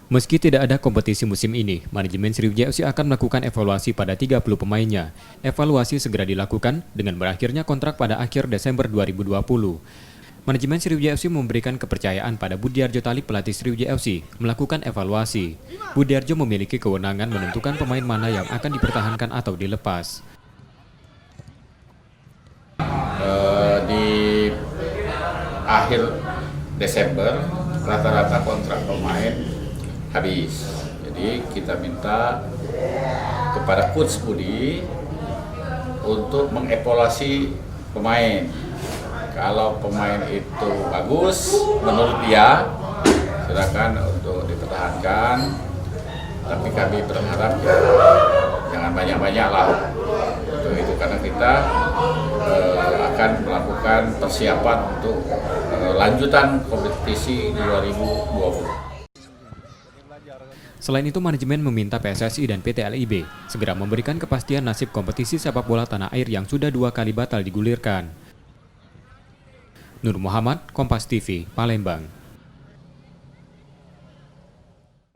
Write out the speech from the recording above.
Meski tidak ada kompetisi musim ini, manajemen Sriwijaya FC akan melakukan evaluasi pada 30 pemainnya. Evaluasi segera dilakukan dengan berakhirnya kontrak pada akhir Desember 2020. Manajemen Sriwijaya FC memberikan kepercayaan pada Budiarjo Talik, pelatih Sriwijaya FC, melakukan evaluasi. Budiarjo memiliki kewenangan menentukan pemain mana yang akan dipertahankan atau dilepas. Di akhir Desember, rata-rata kontrak pemain habis. Jadi kita minta kepada Coach Budi untuk mengevaluasi pemain. Kalau pemain itu bagus, menurut dia, silakan untuk dipertahankan. Tapi kami berharap ya jangan banyak-banyak lah. Untuk itu karena kita akan melakukan persiapan untuk lanjutan kompetisi 2020. Selain itu, manajemen meminta PSSI dan PT LIB segera memberikan kepastian nasib kompetisi sepak bola tanah air yang sudah 2 kali batal digulirkan. Nur Muhammad, Kompas TV, Palembang.